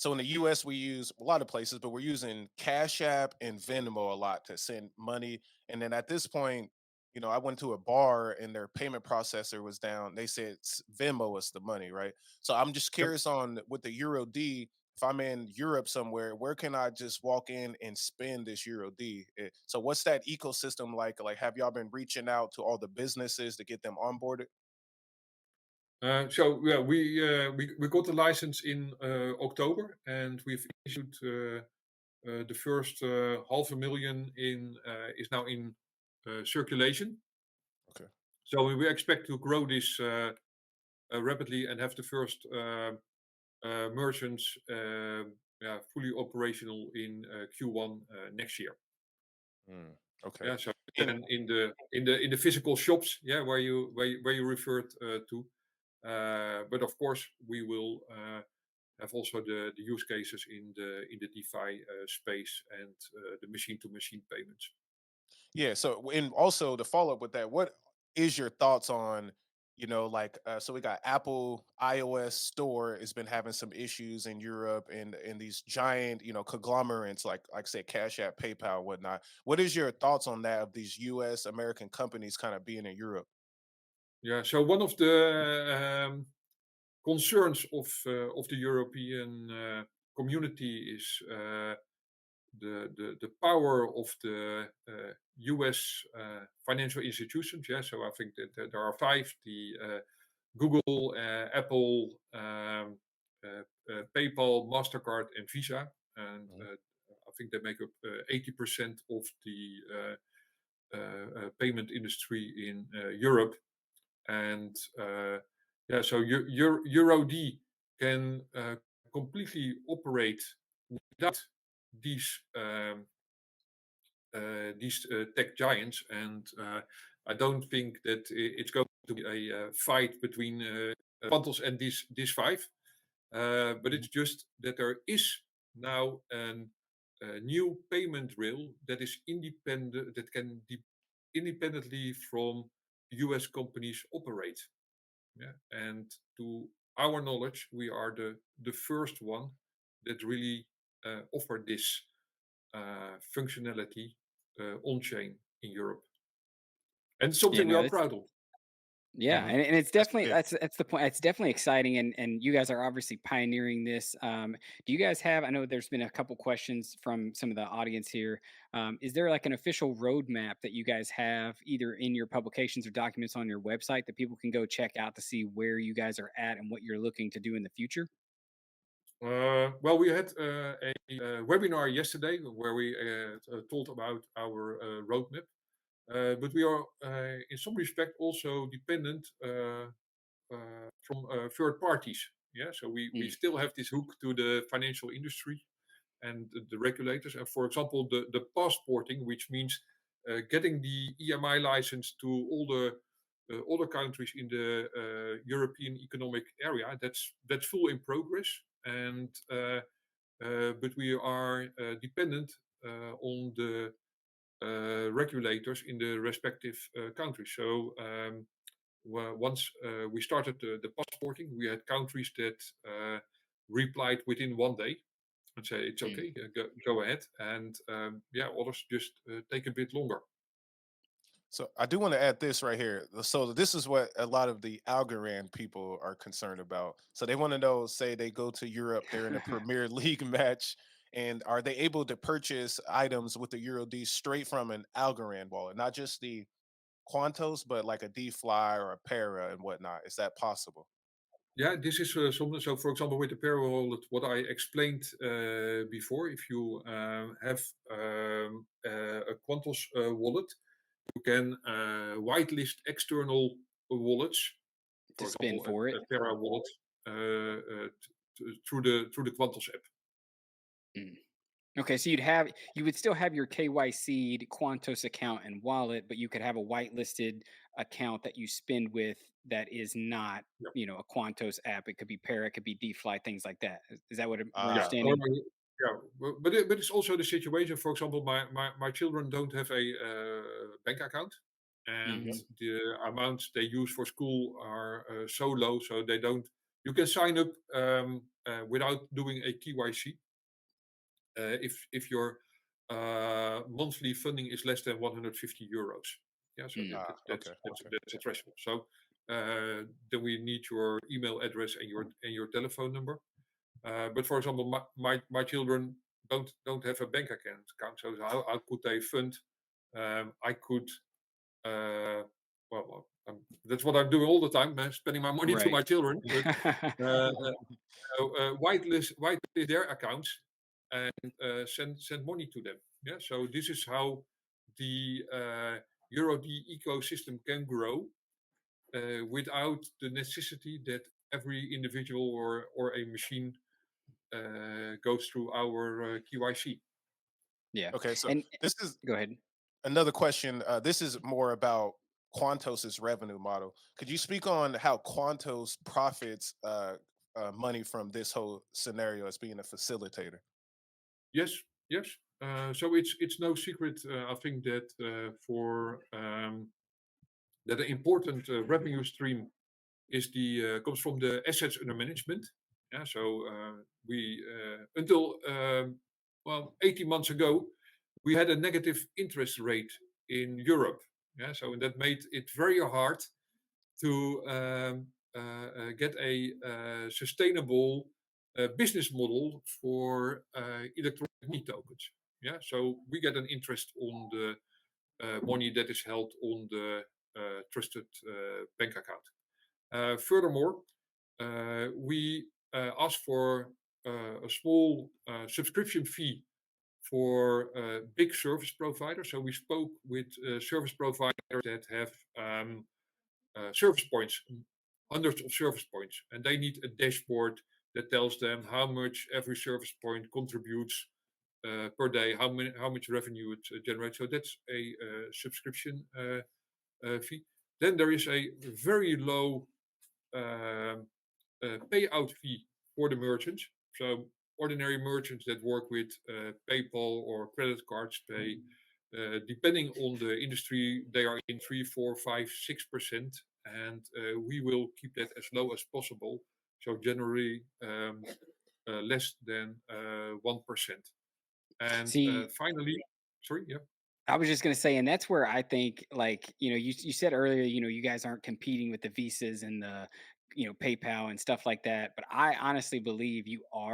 So in the US, we use a lot of places, but we're using Cash App and Venmo a lot to send money. And then at this point, I went to a bar and their payment processor was down. They said Venmo is the money, right? So I'm just Yep. curious on with the Euro D. If I'm in Europe somewhere, where can I just walk in and spend this Euro D? So what's that ecosystem like? Like, have y'all been reaching out to all the businesses to get them onboarded? So yeah, we got the license in October, and we've issued the first 500,000 in is now in circulation. Okay. So we expect to grow this rapidly and have the first merchants yeah, fully operational in Q1 next year. Mm, okay. Yeah, so And then in the physical shops, yeah, where you referred to, but of course we will have also the use cases in the DeFi space and the machine to machine payments. yeah, so and also to follow up with that, what is your thoughts on, like so we got Apple iOS store has been having some issues in Europe and these giant, conglomerates like say Cash App, PayPal, whatnot. What is your thoughts on that of these US American companies kind of being in Europe? Yeah, so one of the concerns of the European community is the power of the U.S. Financial institutions. Yeah, so I think that there are five: the Google, Apple, PayPal, Mastercard, and Visa, and Mhm. I think they make up 80% of the payment industry in Europe. And yeah, so EuroD can completely operate without these tech giants, and I don't think that it's going to be a fight between Quantoz and these five. But it's just that there is now a new payment rail that is independent, that can independently from US companies operate. Yeah, and to our knowledge, we are the first one that really offer this functionality on chain in Europe, and Yeah, something we no, are it's proud of. yeah, Mhm. and it's That's definitely big. that's the point. It's definitely exciting, and you guys are obviously pioneering this. Do you guys have? I know there's been a couple questions from some of the audience here. Is there like an official roadmap that you guys have, either in your publications or documents on your website, that people can go check out to see where you guys are at and what you're looking to do in the future? Well, we had a webinar yesterday where we told about our roadmap, but we are in some respect also dependent from third parties. Yeah, so we Mm, still have this hook to the financial industry and the regulators. And for example, the passporting, which means getting the EMI license to all the other countries in the European Economic Area, that's full in progress. And but we are dependent on the regulators in the respective countries. So once we started the passporting, we had countries that replied within one day and say it's mm. okay, go ahead, and yeah, others just take a bit longer. So I do want to add this right here. So this is what a lot of the Algorand people are concerned about. So they want to know, say they go to Europe, they're in a Premier League match, and are they able to purchase items with the Euro D straight from an Algorand wallet, not just the Quantos, but like a D Fly or a Para and whatnot? Is that possible? Yeah, this is something. So, for example, with the Parallel wallet, what I explained before, if you have a Quantos wallet, you can whitelist external wallets, To for spin example, for it. a Para wallet, through the Quantos app. Mm. Okay, so you would still have your KYC'd Quantos account and wallet, but you could have a whitelisted account that you spend with that is not, Yeah. a Quantos app. It could be Parrot, it could be DeFi, things like that. Is that what we're Yeah, Ah, understanding? normally, yeah, but it's also the situation. For example, my children don't have a bank account, and Hmm. the amounts they use for school are so low, so they don't. You can sign up without doing a KYC. If your monthly funding is less than 150 euros. Yeah, so Mm, Okay. that's a threshold. So then we need your email address and your telephone number. But for example, my children don't have a bank account. So how could they fund? I could that's what I'm doing all the time, spending my money to right. my children. But whitelist their accounts and send money to them. Yeah, so this is how the EuroD ecosystem can grow without the necessity that every individual or a machine goes through our KYC. Yeah. Okay, so And this is go ahead. another question. This is more about Quantos's revenue model. Could you speak on how Quantos profits money from this whole scenario as being a facilitator? Yes, yes. So it's no secret. I think that for that an important revenue stream is the comes from the assets under management. Yeah, so we until 18 months ago, we had a negative interest rate in Europe. Yeah, so that made it very hard to get a sustainable business model for electronic money tokens. Yeah, so we get an interest on the money that is held on the trusted bank account. Furthermore, we ask for a small subscription fee for big service providers. So we spoke with service providers that have service points, hundreds of service points, and they need a dashboard that tells them how much every service point contributes per day, how much revenue it generates. So that's a subscription fee. Then there is a very low um, payout fee for the merchants. So ordinary merchants that work with PayPal or credit cards pay, depending on the industry, they are in 3, 4, 5, 6%, and we will keep that as low as possible. So generally less than 1%. And See, finally, sorry, yeah. I was just gonna say, and that's where I think, like, you said earlier, you guys aren't competing with the Visas and the, PayPal and stuff like that. But I honestly believe you are.